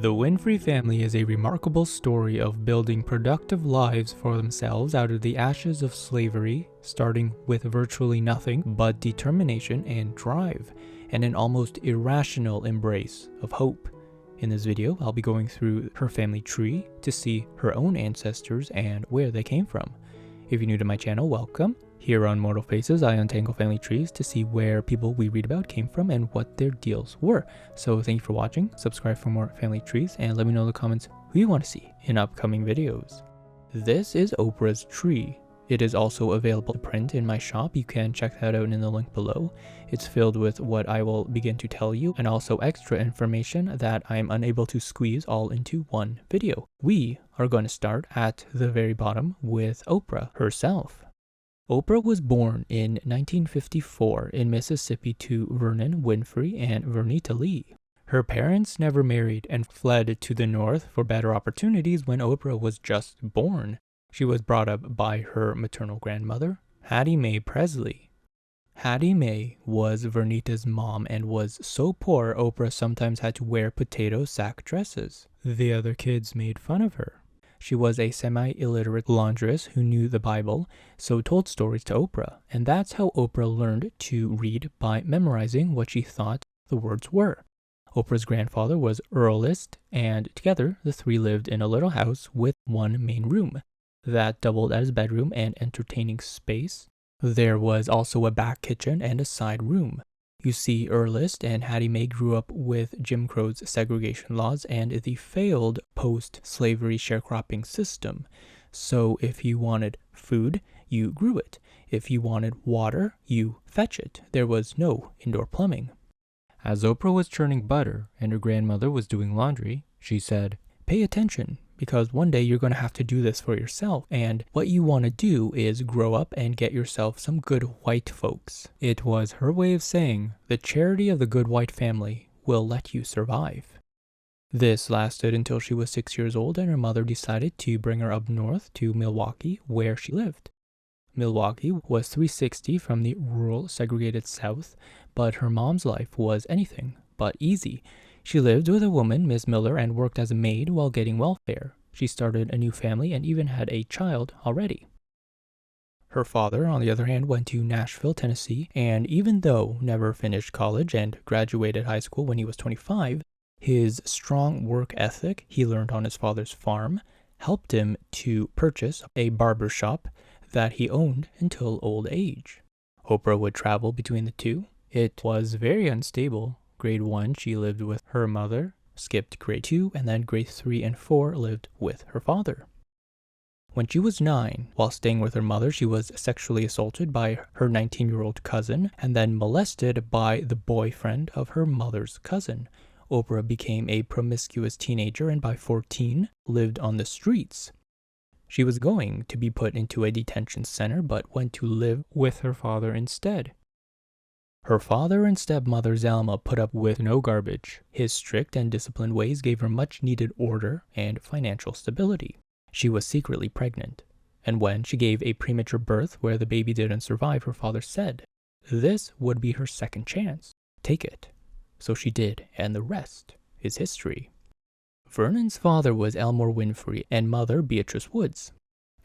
The Winfrey family is a remarkable story of building productive lives for themselves out of the ashes of slavery, starting with virtually nothing but determination and drive, and an almost irrational embrace of hope. In this video, I'll be going through her family tree to see her own ancestors and where they came from. If you're new to my channel, welcome. Here on Mortal Faces, I untangle family trees to see where people we read about came from and what their deals were. So thank you for watching, subscribe for more family trees, and let me know in the comments who you want to see in upcoming videos. This is Oprah's tree. It is also available to print in my shop. You can check that out in the link below. It's filled with what I will begin to tell you and also extra information that I'm unable to squeeze all into one video. We are going to start at the very bottom with Oprah herself. Oprah was born in 1954 in Mississippi to Vernon Winfrey and Vernita Lee. Her parents never married and fled to the north for better opportunities when Oprah was just born. She was brought up by her maternal grandmother, Hattie Mae Presley. Hattie Mae was Vernita's mom and was so poor Oprah sometimes had to wear potato sack dresses. The other kids made fun of her. She was a semi-illiterate laundress who knew the Bible, so told stories to Oprah, and that's how Oprah learned to read by memorizing what she thought the words were. Oprah's grandfather was Earlist, and together the three lived in a little house with one main room that doubled as bedroom and entertaining space. There was also a back kitchen and a side room. You see, Earlist and Hattie Mae grew up with Jim Crow's segregation laws and the failed post-slavery sharecropping system. So if you wanted food, you grew it. If you wanted water, you fetch it. There was no indoor plumbing. As Oprah was churning butter and her grandmother was doing laundry, she said, "Pay attention, because one day you're going to have to do this for yourself, and what you want to do is grow up and get yourself some good white folks." It was her way of saying, the charity of the good white family will let you survive. This lasted until she was 6 years old and her mother decided to bring her up north to Milwaukee, where she lived. Milwaukee was 360 from the rural segregated South, but her mom's life was anything but easy. She lived with a woman, Miss Miller, and worked as a maid while getting welfare. She started a new family and even had a child already. Her father, on the other hand, went to Nashville, Tennessee, and even though never finished college and graduated high school when he was 25, his strong work ethic he learned on his father's farm helped him to purchase a barber shop that he owned until old age. Oprah would travel between the two. It was very unstable. Grade 1, she lived with her mother, skipped grade 2, and then grade 3 and 4 lived with her father. When she was 9, while staying with her mother, she was sexually assaulted by her 19-year-old cousin and then molested by the boyfriend of her mother's cousin. Oprah became a promiscuous teenager and by 14 lived on the streets. She was going to be put into a detention center but went to live with her father instead. Her father and stepmother Zelma put up with no garbage. His strict and disciplined ways gave her much needed order and financial stability. She was secretly pregnant, and when she gave a premature birth where the baby didn't survive, her father said this would be her second chance. Take it. So she did, and the rest is history. Vernon's father was Elmore Winfrey and mother Beatrice Woods.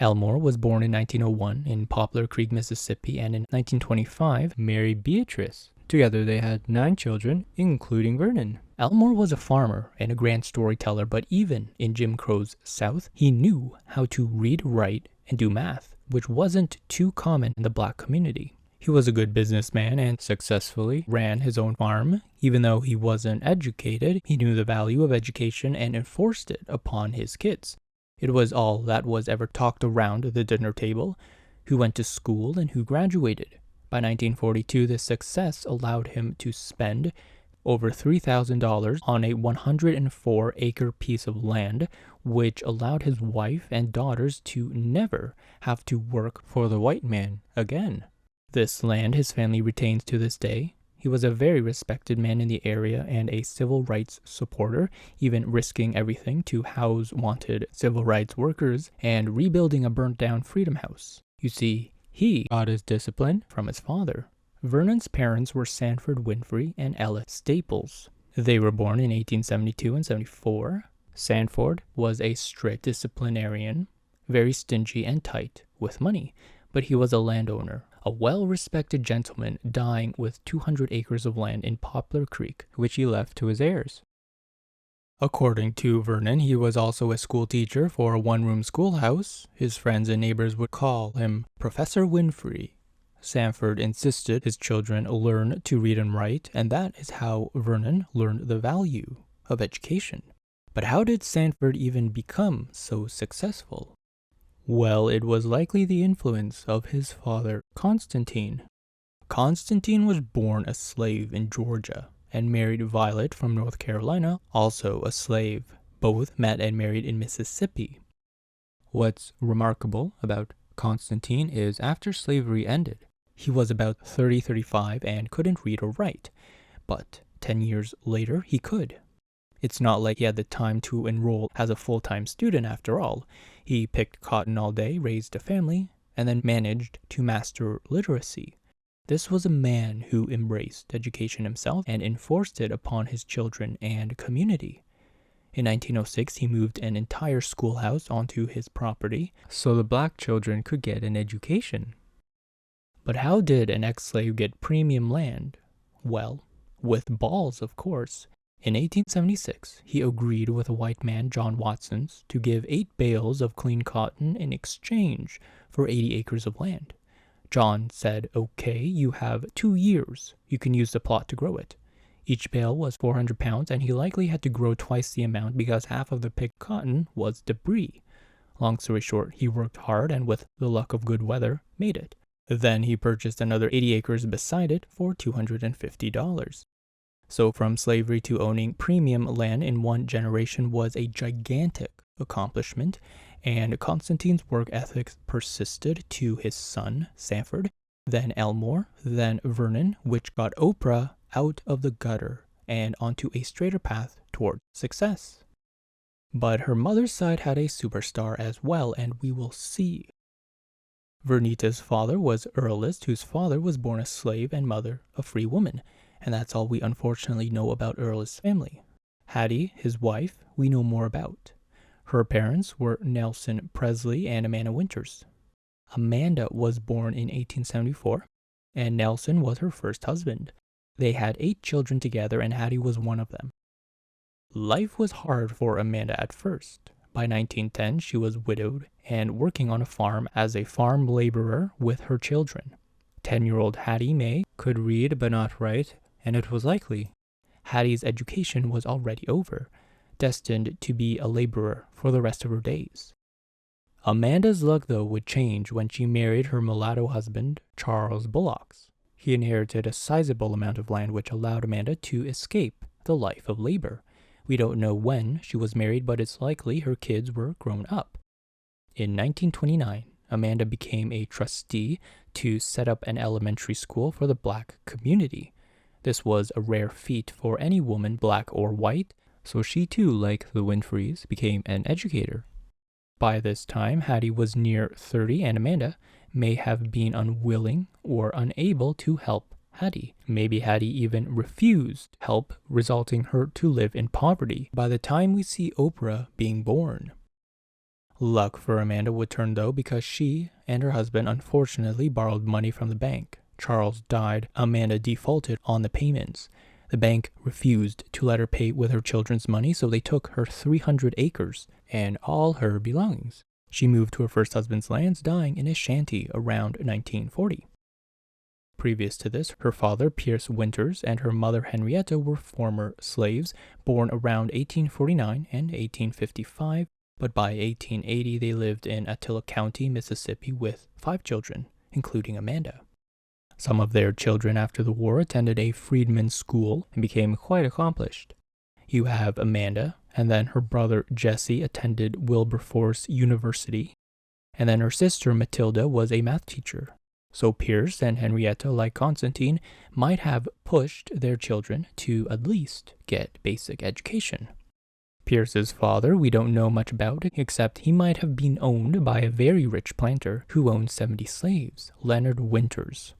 Elmore was born in 1901 in Poplar Creek, Mississippi, and in 1925 married Beatrice. Together they had 9 children, including Vernon. Elmore was a farmer and a grand storyteller, but even in Jim Crow's South, he knew how to read, write, and do math, which wasn't too common in the black community. He was a good businessman and successfully ran his own farm. Even though he wasn't educated, he knew the value of education and enforced it upon his kids. It was all that was ever talked around the dinner table, who went to school and who graduated. By 1942, this success allowed him to spend over $3,000 on a 104-acre piece of land, which allowed his wife and daughters to never have to work for the white man again. This land his family retains to this day. He was a very respected man in the area and a civil rights supporter, even risking everything to house wanted civil rights workers and rebuilding a burnt-down Freedom House. You see, he got his discipline from his father. Vernon's parents were Sanford Winfrey and Ella Staples. They were born in 1872 and 74. Sanford was a strict disciplinarian, very stingy and tight with money, but he was a landowner, a well-respected gentleman dying with 200 acres of land in Poplar Creek, which he left to his heirs. According to Vernon, he was also a school teacher for a one-room schoolhouse. His friends and neighbors would call him Professor Winfrey. Sanford insisted his children learn to read and write, and that is how Vernon learned the value of education. But how did Sanford even become so successful? Well, it was likely the influence of his father, Constantine. Constantine was born a slave in Georgia and married Violet from North Carolina, also a slave. Both met and married in Mississippi. What's remarkable about Constantine is after slavery ended, he was about 35 and couldn't read or write, but 10 years later he could. It's not like he had the time to enroll as a full-time student after all. He picked cotton all day, raised a family, and then managed to master literacy. This was a man who embraced education himself and enforced it upon his children and community. In 1906, he moved an entire schoolhouse onto his property so the black children could get an education. But how did an ex-slave get premium land? Well, with balls, of course. In 1876, he agreed with a white man, John Watson's, to give 8 bales of clean cotton in exchange for 80 acres of land. John said, okay, you have 2 years. You can use the plot to grow it. Each bale was 400 pounds, and he likely had to grow twice the amount because half of the picked cotton was debris. Long story short, he worked hard and with the luck of good weather, made it. Then he purchased another 80 acres beside it for $250. So from slavery to owning premium land in one generation was a gigantic accomplishment, and Constantine's work ethic persisted to his son, Sanford, then Elmore, then Vernon, which got Oprah out of the gutter and onto a straighter path toward success. But her mother's side had a superstar as well, and we will see. Vernita's father was Earlist, whose father was born a slave and mother a free woman, and that's all we unfortunately know about Earlist's family. Hattie, his wife, we know more about. Her parents were Nelson Presley and Amanda Winters. Amanda was born in 1874, and Nelson was her first husband. They had 8 children together, and Hattie was one of them. Life was hard for Amanda at first. By 1910, she was widowed and working on a farm as a farm laborer with her children. 10-year-old Hattie Mae could read but not write, and it was likely Hattie's education was already over, destined to be a laborer for the rest of her days. Amanda's luck, though, would change when she married her mulatto husband, Charles Bullocks. He inherited a sizable amount of land which allowed Amanda to escape the life of labor. We don't know when she was married, but it's likely her kids were grown up. In 1929, Amanda became a trustee to set up an elementary school for the black community. This was a rare feat for any woman, black or white, so she too, like the Winfreys, became an educator. By this time, Hattie was near 30, and Amanda may have been unwilling or unable to help Hattie. Maybe Hattie even refused help, resulting her to live in poverty by the time we see Oprah being born. Luck for Amanda would turn, though, because she and her husband unfortunately borrowed money from the bank. Charles died. Amanda defaulted on the payments. The bank refused to let her pay with her children's money, so they took her 300 acres and all her belongings. She moved to her first husband's lands, dying in a shanty around 1940. Previous to this, her father, Pierce Winters, and her mother, Henrietta, were former slaves, born around 1849 and 1855, but by 1880 they lived in Attila County, Mississippi, with 5 children, including Amanda. Some of their children after the war attended a freedmen's school and became quite accomplished. You have Amanda, and then her brother Jesse attended Wilberforce University, and then her sister Matilda was a math teacher. So Pierce and Henrietta, like Constantine, might have pushed their children to at least get basic education. Pierce's father, we don't know much about, except he might have been owned by a very rich planter who owned 70 slaves, Leonard Winters.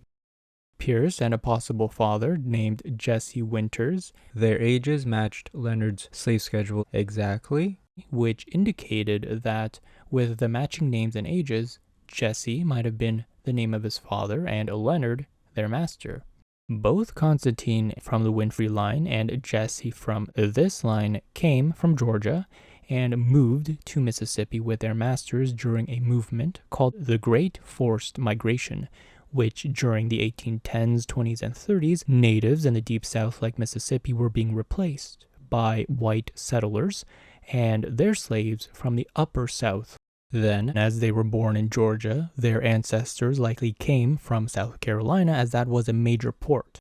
Pierce and a possible father named Jesse Winters. Their ages matched Leonard's slave schedule exactly, which indicated that with the matching names and ages, Jesse might have been the name of his father and Leonard their master. Both Constantine from the Winfrey line and Jesse from this line came from Georgia and moved to Mississippi with their masters during a movement called the Great Forced Migration, which during the 1810s, 20s, and 30s, natives in the deep south like Mississippi were being replaced by white settlers and their slaves from the upper south. Then, as they were born in Georgia, their ancestors likely came from South Carolina, as that was a major port.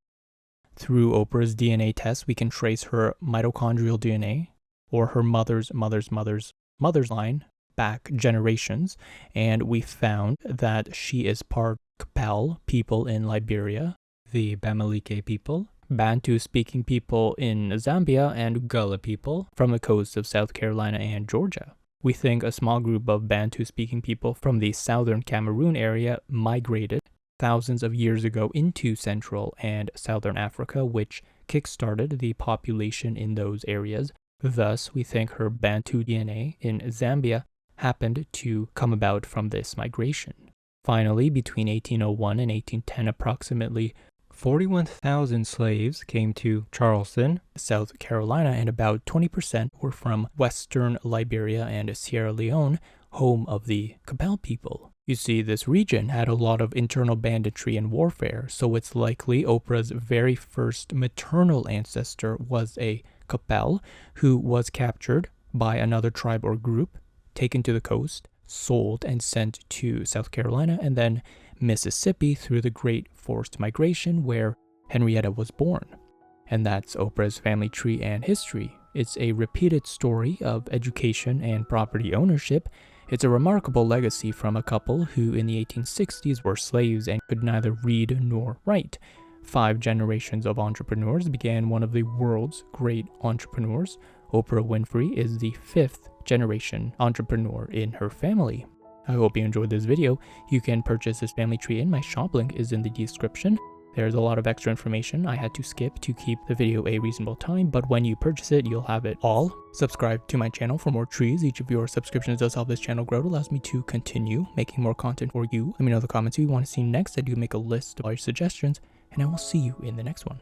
Through Oprah's DNA test, we can trace her mitochondrial DNA, or her mother's line, back generations, and we found that she is part Capel people in Liberia, the Bamileke people, Bantu-speaking people in Zambia, and Gullah people from the coasts of South Carolina and Georgia. We think a small group of Bantu-speaking people from the southern Cameroon area migrated thousands of years ago into Central and Southern Africa, which kick-started the population in those areas. Thus, we think her Bantu DNA in Zambia happened to come about from this migration. Finally, between 1801 and 1810, approximately 41,000 slaves came to Charleston, South Carolina, and about 20% were from Western Liberia and Sierra Leone, home of the Capel people. You see, this region had a lot of internal banditry and warfare, so it's likely Oprah's very first maternal ancestor was a Capel who was captured by another tribe or group, taken to the coast, sold and sent to South Carolina, and then Mississippi through the Great Forced Migration where Henrietta was born. And that's Oprah's family tree and history. It's a repeated story of education and property ownership. It's a remarkable legacy from a couple who in the 1860s were slaves and could neither read nor write. 5 generations of entrepreneurs began one of the world's great entrepreneurs. Oprah Winfrey is the 5th generation entrepreneur in her family. I hope you enjoyed this video. You can purchase this family tree in my shop, link is in the description. There's a lot of extra information I had to skip to keep the video a reasonable time, but when you purchase it, you'll have it all. Subscribe to my channel for more trees. Each of your subscriptions does help this channel grow. It allows me to continue making more content for you. Let me know in the comments who you want to see next. I do make a list of all your suggestions, and I will see you in the next one.